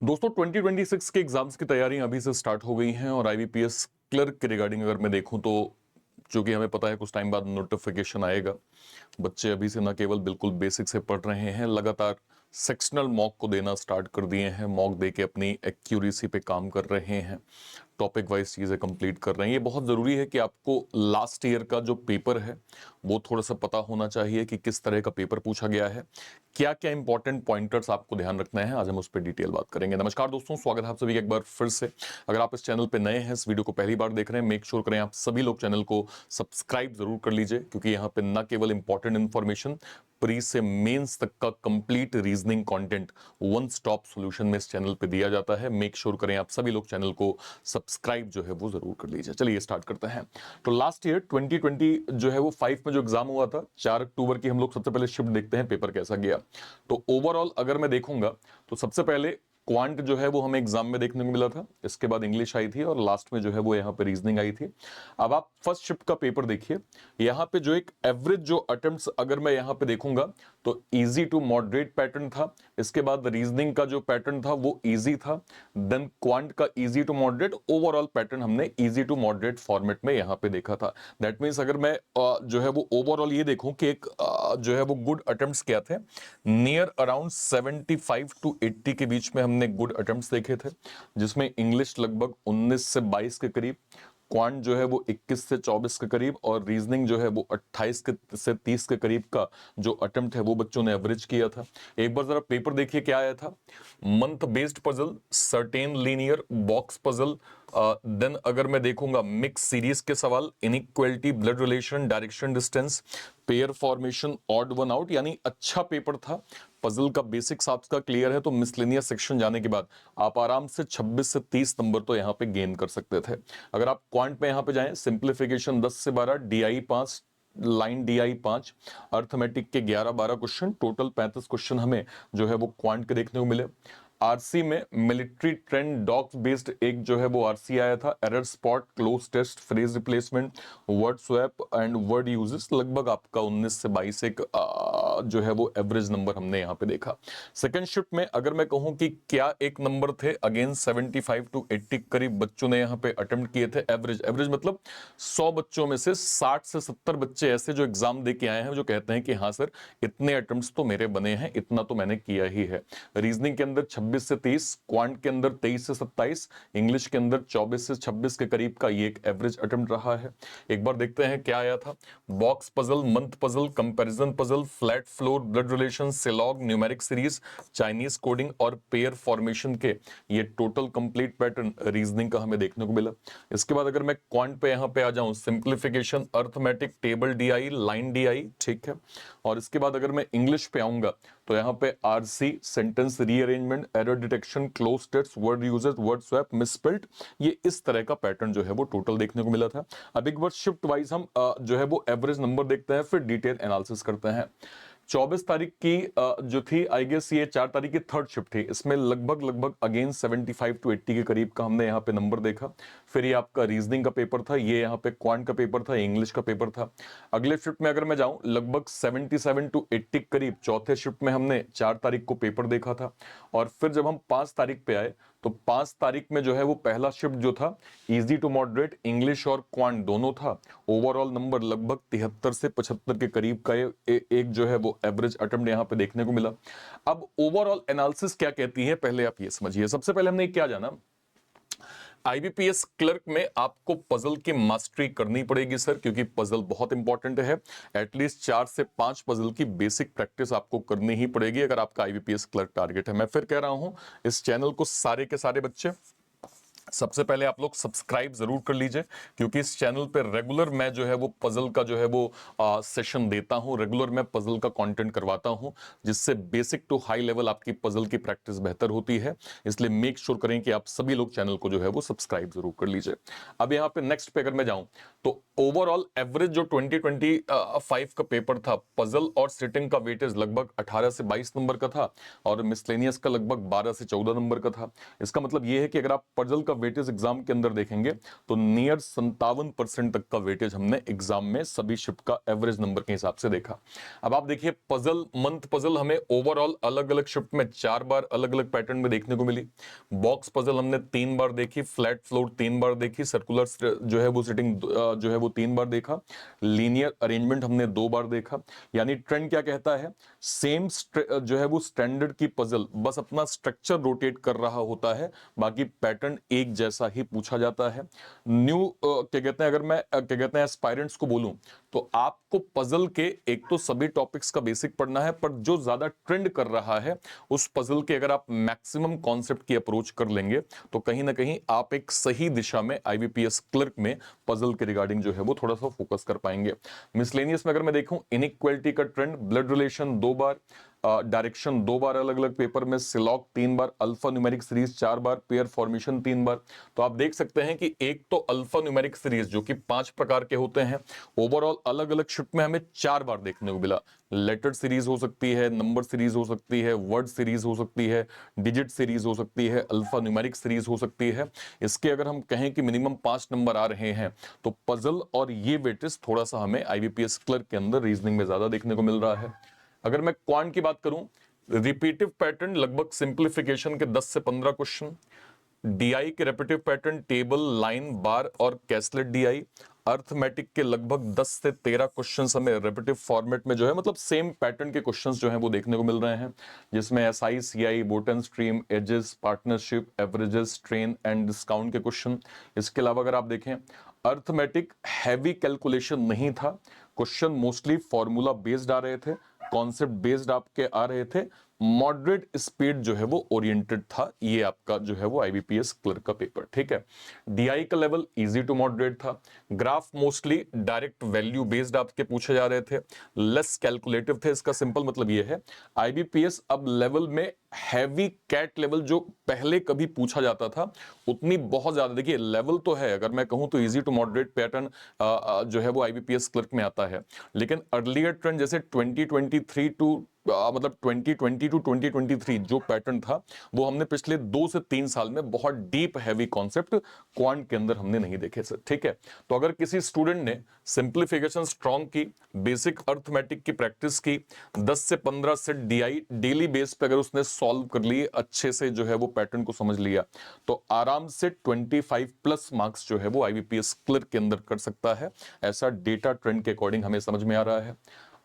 दोस्तों 2026 के एग्जाम्स की तैयारियां अभी से स्टार्ट हो गई हैं और आईबीपीएस क्लर्क के रिगार्डिंग अगर मैं देखूं तो चूंकि हमें पता है कुछ टाइम बाद नोटिफिकेशन आएगा। बच्चे अभी से न केवल बिल्कुल बेसिक से पढ़ रहे हैं, लगातार सेक्शनल मॉक को देना स्टार्ट कर दिए हैं। मॉक दे के अपनी एक्यूरेसी पे काम कर रहे हैं, टॉपिक वाइज चीज़ें कंप्लीट कर रहे हैं। ये बहुत ज़रूरी है कि आपको लास्ट ईयर का जो पेपर है वो थोड़ा सा पता होना चाहिए कि किस तरह का पेपर पूछा गया है, क्या क्या इंपॉर्टेंट पॉइंटर्स आपको ध्यान रखना है। आज हम उस पर डिटेल बात करेंगे। नमस्कार दोस्तों, स्वागत है आप सभी का एक बार फिर से। अगर आप इस चैनल पे नए हैं, इस वीडियो को पहली बार देख रहे हैं, मेक श्योर करें आप सभी लोग चैनल को सब्सक्राइब जरूर कर लीजिए, क्योंकि यहाँ पे न केवल इंपॉर्टेंट इन्फॉर्मेशन, प्री से मेंस तक का complete reasoning content one stop solution में इस चैनल पे दिया जाता है। मेक श्योर करें आप सभी लोग चैनल को सब्सक्राइब जो है वो जरूर कर लीजिए। चलिए स्टार्ट करते हैं। तो लास्ट ईयर 2020 जो है वो 5 में जो एग्जाम हुआ था, 4 अक्टूबर की हम लोग सबसे पहले शिफ्ट देखते हैं पेपर कैसा गया। तो ओवरऑल अगर मैं देखूंगा तो सबसे पहले क्वांट जो है वो हमें एग्जाम में देखने को मिला था, इसके बाद इंग्लिश आई थी और लास्ट में जो है वो यहाँ पे रीजनिंग आई थी। अब आप फर्स्ट शिफ्ट का पेपर देखिए, यहाँ पे जो एक एवरेज जो अटेम्प्ट्स अगर मैं यहाँ पे देखूंगा तो इजी टू मॉडरेट पैटर्न था। इसके बाद रीजनिंग का जो पैटर्न था वो इजी था, देन क्वांट का easy to moderate, overall pattern हमने इजी टू मॉडरेट फॉर्मेट में यहाँ पे देखा था। दैट मीन्स अगर मैं जो है वो ओवरऑल ये देखूं कि एक जो है वो गुड अटेम्प्ट्स क्या थे, नियर अराउंड 75 टू 80 के बीच में हमने गुड अटेम्प्ट्स देखे थे, जिसमें इंग्लिश लगभग 19 से 22 के करीब, क्वांट जो है वो 21 से 24 के करीब और रीजनिंग जो है वो 28 से 30 के करीब का जो अटेम्प्ट है वो बच्चों ने एवरेज किया था। एक बार जरा पेपर देखिए क्या आया था। Month based puzzle, certain linear, box puzzle, then अगर मैं देखूंगा मिक्स सीरीज के सवाल, inequality, blood relation, direction distance, pair formation, odd one out, यानी अच्छा पेपर था। पजल का बेसिक्स आपका क्लियर है तो मिसलेनियस सेक्शन जाने के बाद आप आराम से 26 से 30 नंबर तो यहाँ पे गेन कर सकते थे। अगर आप क्वांट पे यहाँ पे जाएं, सिंप्लीफिकेशन 10 से 12, डीआई 5, लाइन डीआई 5, अर्थमेटिक के 11-12 क्वेश्चन, टोटल 35 क्वेश्चन हमें जो है वो क्वांट के देखने को मिले। आरसी में मिलिट्री ट्रेंड डॉक्स बेस्ड एक जो है वो आरसी आया था, error spot, cloze test, phrase replacement, word swap and word usages, लगभग आपका 19 से 22 एक जो है वो एवरेज नंबर हमने यहाँ पे देखा। सेकंड शिफ्ट में अगर मैं कहूँ कि क्या एक नंबर थे, अगेन 75 टू 80 करीब बच्चों ने यहाँ पे अटेम्प्ट किए थे। एवरेज एवरेज मतलब 100 बच्चों में से 60 से 70 बच्चे ऐसे जो एग्जाम दे के आए हैं जो कहते हैं कि हाँ सर इतने अटेम्प्ट्स तो मेरे बने हैं, इतना तो मैंने किया ही है। रीजनिंग के अंदर 26 से 30, क्वांट के अंदर 23 से 27, इंग्लिश के अंदर 24 से 26 के करीब का ये एक एवरेज अटेम्प्ट रहा है। एक बार देखते हैं क्या आया था। Box puzzle, month puzzle, comparison puzzle, flat floor, blood relation, syllogism, numeric series, Chinese coding और पेयर फॉर्मेशन के ये टोटल कंप्लीट पैटर्न रीजनिंग का हमें देखने को मिला। इसके बाद अगर मैं क्वांट पे यहाँ पे आ जाऊं, simplification, arithmetic, table DI, line DI, ठीक है। और इसके बाद अगर मैं इंग्लिश पे आऊंगा तो यहाँ पे RC, sentence rearrangement, error detection, cloze test, word usages, word swap, misspelled, ये इस तरह का पैटर्न जो है वो टोटल देखने को मिला था। अब एक बार शिफ्ट वाइज हम जो है वो एवरेज नंबर देखते हैं, फिर डिटेल एनालिसिस करते हैं। 24 तारीख की जो थी, आई गेस ये 4 तारीख की थर्ड शिफ्ट थी, इसमें लगभग लगभग अगेन 75 टू 80 के करीब का हमने यहाँ पे नंबर देखा। फिर ये आपका रीजनिंग का पेपर था, ये यहाँ पे क्वांट का पेपर था, इंग्लिश का पेपर था। अगले शिफ्ट में अगर मैं जाऊं, लगभग 77 टू 80 करीब चौथे शिफ्ट में हमने 4 तारीख को पेपर देखा था। और फिर जब हम 5 तारीख पे आए तो 5 तारीख में जो है वो पहला शिफ्ट जो था, इजी टू मॉडरेट, इंग्लिश और क्वांट दोनों था। ओवरऑल नंबर लगभग 73 से 75 के करीब का एक जो है वो एवरेज अटेम्प्ट यहाँ पे देखने को मिला। अब ओवरऑल एनालिसिस क्या कहती है पहले आप ये समझिए। सबसे पहले हमने क्या जाना, आईबीपीएस क्लर्क में आपको पजल की मास्टरी करनी पड़ेगी सर, क्योंकि पजल बहुत इंपॉर्टेंट है। एटलीस्ट 4 से 5 पजल की बेसिक प्रैक्टिस आपको करनी ही पड़ेगी अगर आपका आईबीपीएस क्लर्क टारगेट है। मैं फिर कह रहा हूं, इस चैनल को सारे के सारे बच्चे सबसे पहले आप लोग सब्सक्राइब जरूर कर लीजिए, क्योंकि इस चैनल पे रेगुलर मैं जो है वो पजल का जो है वो सेशन देता हूं, रेगुलर मैं पजल का कंटेंट करवाता हूं, जिससे बेसिक टू हाई लेवल आपकी पजल की प्रैक्टिस बेहतर होती है। इसलिए मेक श्योर करें कि आप सभी लोग चैनल को जो है वो सब्सक्राइब जरूर कर लीजिए। अब यहाँ पे नेक्स्ट पे अगर मैं जाऊं तो ओवरऑल एवरेज जो 2025 का पेपर था, पजल और सिटिंग का वेटेज लगभग 18 से 22 नंबर का था और मिसलेनियस का लगभग 12 से 14 नंबर का था। इसका मतलब यह है कि अगर आप पजल का वेटेज एग्जाम के अंदर देखेंगे तो नियर 57% तक का वेटेज हमने एग्जाम में सभी शिफ्ट का एवरेज नंबर के हिसाब से देखा। अब आप देखिए पजल, मंथ पजल हमें ओवरऑल अलग अलग शिफ्ट में 4 बार अलग अलग पैटर्न में देखने को मिली। बॉक्स पजल हमने 3 बार देखी, फ्लैट फ्लोर 3 बार देखी, सर्कुलर जो है वो सिटिंग जो है वो 3 बार देखा, लीनियर अरेंजमेंट हमने 2 बार देखा। यानी ट्रेंड क्या कहता है, सेम जो है वो स्टैंडर्ड की पजल बस अपना स्ट्रक्चर रोटेट कर रहा होता है, बाकी पैटर्न एक जैसा ही पूछा जाता है। न्यू क्या कहते हैं, अगर मैं क्या कहते हैं एस्पायरेंट्स को बोलूं तो आपको पजल के एक तो सभी टॉपिक्स का बेसिक पढ़ना है, पर जो ज्यादा ट्रेंड कर रहा है उस पजल के अगर आप मैक्सिमम कॉन्सेप्ट की अप्रोच कर लेंगे तो कहीं ना कहीं आप एक सही दिशा में आईबीपीएस क्लर्क में पजल के रिगार्डिंग जो है वो थोड़ा सा फोकस कर पाएंगे। मिसलेनियस में अगर मैं देखूं इनइक्वालिटी का ट्रेंड, ब्लड रिलेशन 2 बार, डायरेक्शन 2 बार अलग अलग पेपर में, सिलॉक 3 बार, अल्फा न्यूमेरिक सीरीज 4 बार, पेयर फॉर्मेशन 3 बार। तो आप देख सकते हैं कि एक तो अल्फा न्यूमेरिक सीरीज जो कि 5 प्रकार के होते हैं, ओवरऑल अलग अलग शिफ्ट में हमें 4 बार देखने को मिला। लेटर सीरीज हो सकती है, नंबर सीरीज हो सकती है, वर्ड सीरीज हो सकती है, डिजिट सीरीज हो सकती है, अल्फा न्यूमेरिक सीरीज हो सकती है। इसके अगर हम कहें कि मिनिमम 5 नंबर आ रहे हैं तो पजल और ये वेटेज थोड़ा सा हमें आईबीपीएस क्लर्क के अंदर रीजनिंग में ज्यादा देखने को मिल रहा है। अगर मैं क्वांट की बात करूं, रिपीटिव पैटर्न लगभग सिंप्लीफिकेशन के 10 से 15 क्वेश्चन, डीआई के रेपिटिव पैटर्न टेबल, लाइन, बार और कैसलेट डीआई, अर्थमेटिक के लगभग 10 से 13 क्वेश्चंस हमें रेपिटिव फॉर्मेट में जो है मतलब सेम पैटर्न के क्वेश्चंस जो हैं वो देखने को मिल रहे हैं, जिसमें SI, CI, boat stream, ages, partnership, averages, train and discount के क्वेश्चन। इसके अलावा अगर आप देखें अर्थमेटिक हैवी कैलकुलेशन नहीं था, क्वेश्चन मोस्टली फॉर्मूला बेस्ड आ रहे थे, कॉन्सेप्ट बेस्ड आपके आ रहे थे, मॉडरेट स्पीड जो है वो ओरिएंटेड था। ये आपका जो है वो आईबीपीएस क्लर्क का पेपर, ठीक है। डीआई का लेवल इजी टू मॉडरेट था, graph mostly direct value based आपके पूछे जा रहे थे, लेस कैलकुलेटिव थे। इसका सिंपल मतलब ये है आईबीपीएस अब लेवल में हैवी कैट लेवल जो पहले कभी पूछा जाता था उतनी बहुत ज्यादा, देखिए लेवल तो है, अगर मैं कहूं तो इजी टू मॉडरेट पैटर्न जो है वो आईबीपीएस क्लर्क में आता है, लेकिन अर्लियर ट्रेंड जैसे 2023 टू मतलब 2020 टू 2023 जो पैटर्न था वो हमने पिछले 2 से 3 साल में बहुत डीप हैवी कॉन्सेप्ट क्वांट के अंदर हमने नहीं देखे सर, ठीक है। तो अगर किसी स्टूडेंट ने सिंप्लीफिकेशन स्ट्रांग की, बेसिक अर्थमेटिक की प्रैक्टिस की, 10 से 15 सेट डीआई डेली बेस पे अगर उसने सॉल्व कर लिए, अच्छे से जो है वो पैटर्न को समझ लिया, तो आराम से 25 प्लस मार्क्स जो है वो आईबीपीएस क्लर्क के अंदर कर सकता है। ऐसा डेटा ट्रेंड के अकॉर्डिंग हमें समझ में आ रहा है।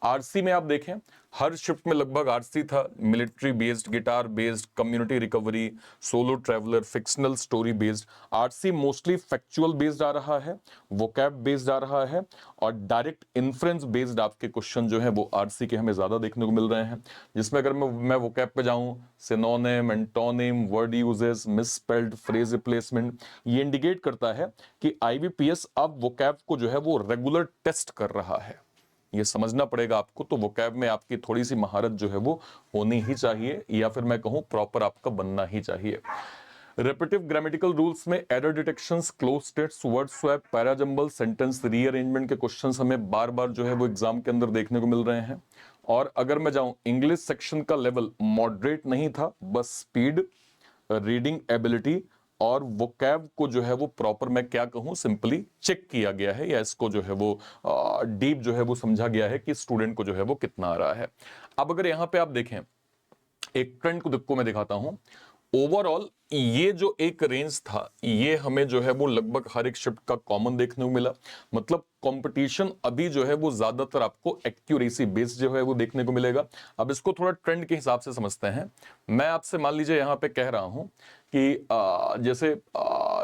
आरसी में आप देखें हर शिफ्ट में लगभग आरसी था, military based, guitar based, community recovery, solo traveller, fictional story based. RC mostly factual based आ रहा है, वोकैब बेस्ड आ रहा है और डायरेक्ट इन्फ्रेंस बेस्ड आपके क्वेश्चन जो है वो आरसी के हमें ज्यादा देखने को मिल रहे हैं, जिसमें अगर मैं वोकैब पे जाऊं, synonym, antonym, word uses, misspelled, phrase replacement, ये इंडिकेट करता है कि आईबीपीएस अब वोकैब को जो है वो रेगुलर टेस्ट कर रहा है। ये समझना पड़ेगा आपको, तो वोकैब में आपकी थोड़ी सी महारत जो है वो होनी ही चाहिए, या फिर मैं कहूं प्रॉपर आपका बनना ही चाहिए। रेपिटिव ग्रामेटिकल रूल्स में error detections, cloze tests, word swap, parajumble, sentence rearrangement के क्वेश्चंस हमें बार बार जो है वो एग्जाम के अंदर देखने को मिल रहे हैं। और अगर मैं जाऊं इंग्लिश सेक्शन का लेवल मॉडरेट नहीं था, बस स्पीड, रीडिंग एबिलिटी और वोकैब को जो है वो प्रॉपर मैं क्या कहूं सिंपली चेक किया गया है, या इसको जो है वो डीप जो है वो समझा गया है कि स्टूडेंट को जो है वो कितना आ रहा है। अब अगर यहां पे आप देखें एक ट्रेंड को मैं दिखाता हूं, ओवरऑल ये जो एक रेंज था ये हमें जो है वो लगभग हर एक शिफ्ट का कॉमन देखने को मिला, मतलब कंपटीशन अभी जो है वो ज्यादातर आपको एक्यूरेसी बेस्ड जो है वो देखने को मिलेगा। अब इसको थोड़ा ट्रेंड के हिसाब से समझते हैं। मैं आपसे मान लीजिए यहां पे कह रहा हूं कि जैसे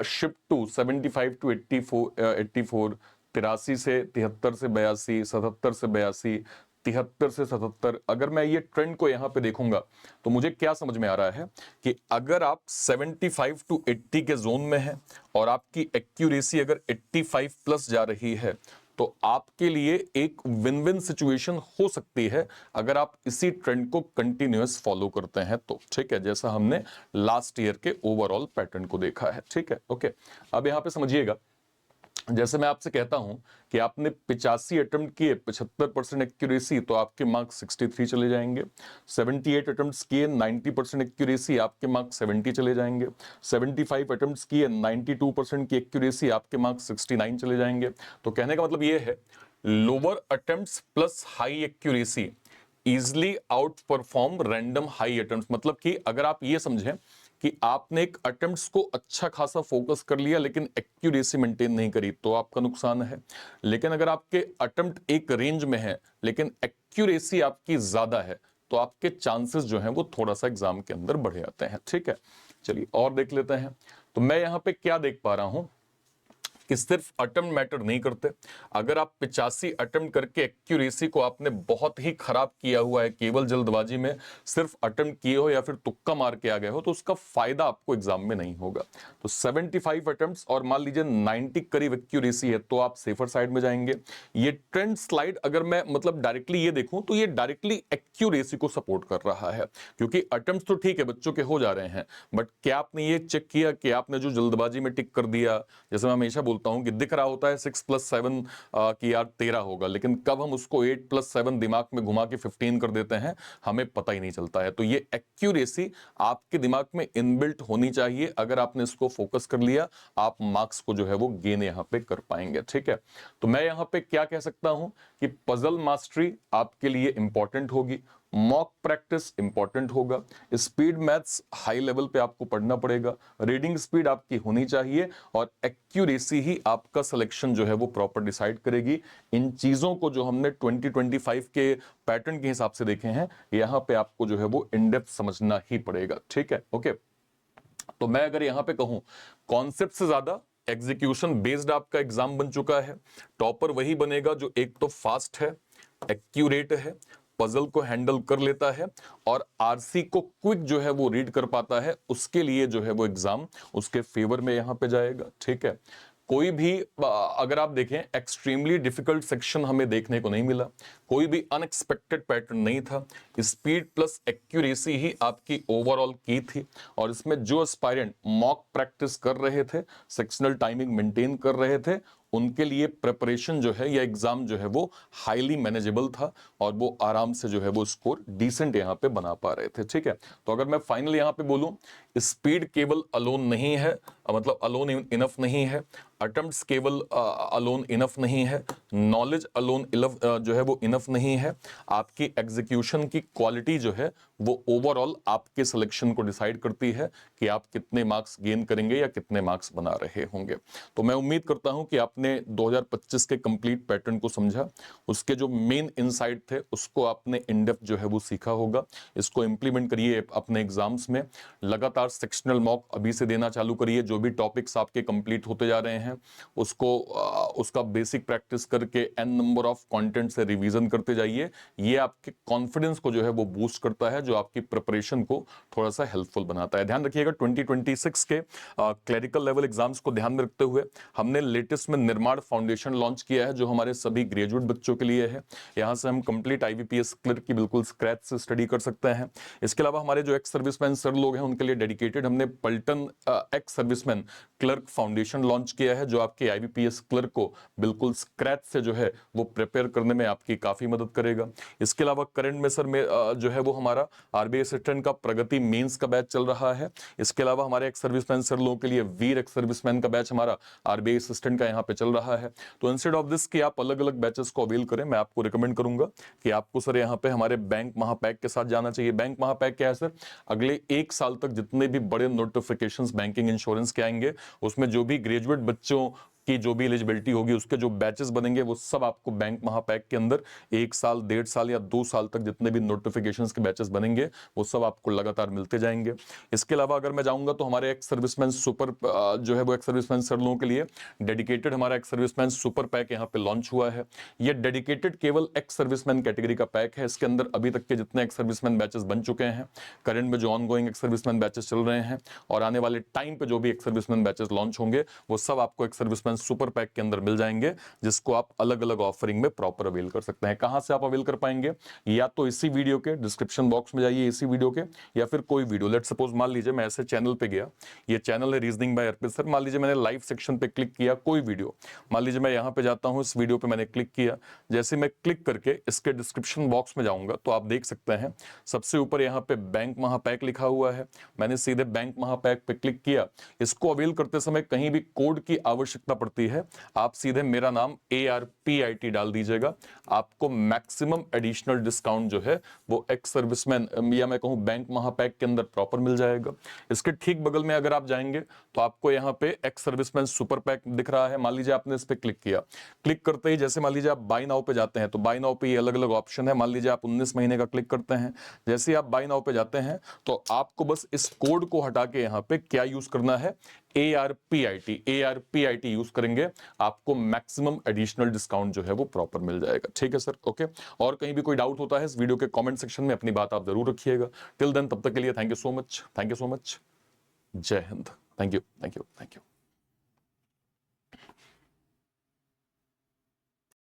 शिफ्ट टू 75 टू 84, 83 से 73 से 82, 77 से 82, 73 से 77, अगर मैं ये ट्रेंड को यहां पे देखूंगा तो मुझे क्या समझ में आ रहा है कि अगर आप 75 टू 80 के जोन में हैं और आपकी एक्यूरेसी अगर 85 प्लस जा रही है तो आपके लिए एक विन विन सिचुएशन हो सकती है अगर आप इसी ट्रेंड को कंटिन्यूअस फॉलो करते हैं तो, ठीक है, जैसा हमने लास्ट ईयर के ओवरऑल पैटर्न को देखा है, ठीक है। ओके, अब यहां पे समझिएगा जैसे मैं आपसे कहता हूं कि आपने 85 अटेम्प्ट किए, 75% एक्यूरेसी, तो आपके मार्क्स 63 चले जाएंगे। 78 अटेम्प्ट्स किए, 90% एक्यूरेसी, आपके मार्क्स 70 चले जाएंगे। 75 अटेम्प्ट्स किए, 92% की एक्यूरेसी, आपके मार्क्स 69 चले जाएंगे। तो कहने का मतलब ये है, lower attempts plus high accuracy easily out perform random high attempts. मतलब कि अगर आप ये समझें कि आपने एक अटेम्प्ट्स को अच्छा खासा फोकस कर लिया लेकिन एक्यूरेसी मेंटेन नहीं करी, तो आपका नुकसान है। लेकिन अगर आपके अटेम्प्ट एक रेंज में है लेकिन एक्यूरेसी आपकी ज्यादा है, तो आपके चांसेस जो हैं वो थोड़ा सा एग्जाम के अंदर बढ़ जाते हैं। ठीक है, चलिए और देख लेते हैं। तो मैं यहां पे क्या देख पा रहा हूं कि सिर्फ अटेम्प्ट मैटर नहीं करते। अगर आप 85 अटेम्प्ट करके एक्यूरेसी को आपने बहुत ही खराब किया हुआ है, केवल जल्दबाजी में सिर्फ अटेम्प्ट किए हो या फिर तुक्का मार के आ गए हो, तो उसका फायदा आपको एग्जाम में नहीं होगा। तो 75 अटेम्प्ट्स और मान लीजिए 90 करीब एक्यूरेसी है, तो आप सेफर साइड में जाएंगे। ये ट्रेंड स्लाइड अगर मैं मतलब डायरेक्टली ये देखूं तो ये डायरेक्टली एक्यूरेसी को सपोर्ट कर रहा है, क्योंकि अटेम्प्ट्स तो ठीक है बच्चों के हो जा रहे हैं, बट क्या आपने ये चेक किया कि आपने जो जल्दबाजी में टिक कर दिया, जैसे मैं हमेशा बोलता हूं कि दिख रहा होता है 6+7 कि यार 13 होगा, लेकिन कब हम उसको 8+7 दिमाग में घुमा के 15 कर देते हैं हमें पता ही नहीं चलता है। तो ये एक्यूरेसी आपके दिमाग में इनबिल्ट होनी चाहिए। अगर आपने इसको फोकस कर लिया, आप मार्क्स को जो है वो गेन यहां पे कर पाएंगे। ठीक है, तो मैं यहां पे क्या कह सकता हूं कि पजल मास्टरी आपके लिए इंपॉर्टेंट होगी, मॉक प्रैक्टिस इंपॉर्टेंट होगा, स्पीड मैथ्स हाई लेवल पे आपको पढ़ना पड़ेगा, रीडिंग स्पीड आपकी होनी चाहिए, और एक्यूरेसी ही आपका सिलेक्शन जो है वो प्रॉपर डिसाइड करेगी। इन चीजों को जो हमने 2025 के पैटर्न के हिसाब से देखे हैं, यहां पे आपको जो है वो इन डेप्थ समझना ही पड़ेगा। ठीक है, ओके। तो मैं अगर यहां पे कहूं, कॉन्सेप्ट से ज्यादा एग्जीक्यूशन बेस्ड आपका एग्जाम बन चुका है। टॉपर वही बनेगा जो एक तो फास्ट है, एक्यूरेट है, पजल को हैंडल कर लेता है, और आरसी को क्विक जो है वो रीड कर पाता है। उसके लिए जो है वो एग्जाम उसके फेवर में यहां पे जाएगा। ठीक है, कोई भी अगर आप देखें एक्सट्रीमली डिफिकल्ट सेक्शन हमें देखने को नहीं मिला, कोई भी अनएक्सपेक्टेड पैटर्न नहीं था। स्पीड प्लस एक्यूरेसी ही आपकी ओवरऑल की थी, और इसमें जो एस्पायरेंट मॉक प्रैक्टिस कर रहे थे, सेक्शनल टाइमिंग मेंटेन कर रहे थे, उनके लिए प्रिपरेशन जो है या एग्जाम जो है वो हाईली मैनेजेबल था, और वो आराम से जो है वो स्कोर डिसेंट यहाँ पे बना पा रहे थे। ठीक है, तो अगर मैं फाइनल यहाँ पे बोलूं, स्पीड केवल अलोन नहीं है, मतलब अलोन इनफ नहीं है, अटेम्प्ट्स केवल अलोन इनफ नहीं है, नॉलेज अलोन जो है वो इनफ नहीं है, आपकी एग्जीक्यूशन की क्वालिटी जो है वो ओवरऑल आपके सिलेक्शन को डिसाइड करती है कि आप कितने मार्क्स गेन करेंगे या कितने मार्क्स बना रहे होंगे। तो मैं उम्मीद करता हूं कि आपने 2025 के कंप्लीट पैटर्न को समझा, उसके जो मेन इनसाइट थे उसको आपने इन डेप्थ जो है वो सीखा होगा। इसको इंप्लीमेंट करिए अपने एग्जाम्स में, लगातार सेक्शनल मॉक अभी से देना चालू करिए। जो भी टॉपिक्स आपके कंप्लीट होते जा रहे हैं उसको उसका बेसिक प्रैक्टिस करके एन नंबर ऑफ कंटेंट से रिवीजन करते जाइए। ये आपके कॉन्फिडेंस को जो है वो बूस्ट करता है, जो आपकी प्रिपरेशन को थोड़ा सा हेल्पफुल बनाता है। ध्यान रखिएगा 2026 के क्लरिकल लेवल एग्जाम्स को ध्यान में रखते हुए हमने लेटेस्ट में निर्माण फाउंडेशन लॉन्च किया है, जो हमारे सभी ग्रेजुएट बच्चों के लिए है। यहां से हम कंप्लीट आईबीपीएस क्लर्क की बिल्कुल स्क्रैच से स्टडी कर सकते हैं। इसके अलावा हमारे जो एक्स सर्विसमैन सर लोग हैं उनके लिए डेडिकेटेड हमने पलटन ex serviceman clerk foundation launch किया है, जो आपके आईबीपीएस क्लर्क को बिल्कुल स्क्रैच से जो है वो प्रिपेयर करने में आपकी काफी मदद करेगा। इसके अलावा करंट में सर में जो है वो हमारा आरबीआई असिस्टेंट का प्रगति मेंस का बैच चल रहा है। इसके अलावा हमारे एक्स सर्विसमैन सर लोगों के लिए वीर एक्स सर्विसमैन का बैच हमारा आरबीआई असिस्टेंट का यहाँ पे चल रहा है। तो इंस्टेड ऑफ दिस कि आप अलग अलग बैचेस को अवेल करें, मैं आपको रिकमेंड करूंगा कि आपको सर यहाँ पे हमारे बैंक महापैक के साथ जाना चाहिए। बैंक महापैक क्या है सर? अगले 1 साल तक जितने भी बड़े नोटिफिकेशंस बैंकिंग इंश्योरेंस के आएंगे, उसमें जो भी ग्रेजुएट बच्चों की जो भी एलिजिबिलिटी होगी, उसके जो बैचेस बनेंगे वो सब आपको बैंक महापैक के अंदर 1 साल, 1.5 साल या 2 साल तक जितने भी नोटिफिकेशंस के बैचेस बनेंगे वो सब आपको लगातार मिलते जाएंगे। इसके अलावा अगर मैं जाऊंगा तो हमारे एक्स सर्विसमैन सुपर जो है वो एक्स सर्विसमैन सर लोगों के लिए डेडिकेटेड हमारा एक्स सर्विसमैन सुपर पैक यहाँ पे लॉन्च हुआ है। ये डेडिकेटेड केवल एक्स सर्विसमैन कैटेगरी का पैक है। इसके अंदर अभी तक के जितने एक्स सर्विसमैन बैचेस बन चुके हैं, करंट में जो ऑनगोइंग एक्स सर्विसमैन बैचेस चल रहे हैं, और आने वाले टाइम पे जो भी एक्स सर्विसमैन बैचेस लॉन्च होंगे, वो सब आपको ex serviceman servicemen super pack के अंदर मिल जाएंगे, जिसको आप अलग अलग ऑफरिंग में प्रॉपर अवेल कर सकते हैं। कहां से आप अवेल कर पाएंगे? या तो इसी वीडियो के डिस्क्रिप्शन बॉक्स में जाइए, इसी वीडियो के, या फिर कोई वीडियो, लेट सपोज मान लीजिए मैं ऐसे चैनल पे गया, ये चैनल है रीजनिंग बाय अर्पित सर, मान लीजिए मैंने लाइव सेक्शन पे क्लिक किया, कोई वीडियो, मान लीजिए मैं यहां पे जाता हूं, इस वीडियो पे मैंने क्लिक किया, जैसे मैं क्लिक करके इसके डिस्क्रिप्शन बॉक्स में जाऊंगा तो आप देख सकते हैं सबसे ऊपर यहां पे बैंक महापैक लिखा हुआ है। मैंने सीधे बैंक महापैक पे क्लिक किया। इसको अवेल करते समय कहीं भी कोड की आवश्यकता पड़ती है, आप सीधे मेरा नाम ARPIT डाल दीजिएगा, आपको मैक्सिमम एडिशनल डिस्काउंट जो है वो एक्स सर्विसमैन या मैं कहूं बैंक महापैक के अंदर प्रॉपर मिल जाएगा। इसके ठीक बगल में अगर आप जाएंगे तो आपको यहां पे एक्स सर्विसमैन सुपर पैक दिख रहा है। मान लीजिए आपने इस पे क्लिक किया, क्लिक करते ही जैसे मान लीजिए आप बाय नाउ पे जाते हैं तो बाय नाउ पे ये अलग अलग ऑप्शन है। मान लीजिए आप 19 महीने का क्लिक करते हैं, जैसे ही आप बाय नाउ पे जाते हैं तो आपको बस इस कोड को हटा के यहां पे क्या यूज करना है, ARPIT यूज करेंगे, आपको मैक्सिमम एडिशनल डिस्काउंट जो है वो प्रॉपर मिल जाएगा। ठीक है सर, ओके। और कहीं भी कोई डाउट होता है इस वीडियो के कमेंट सेक्शन में अपनी बात आप जरूर रखिएगा। टिल देन, तब तक के लिए thank you so much, thank you so much, जय Hind, thank you, thank you, thank you.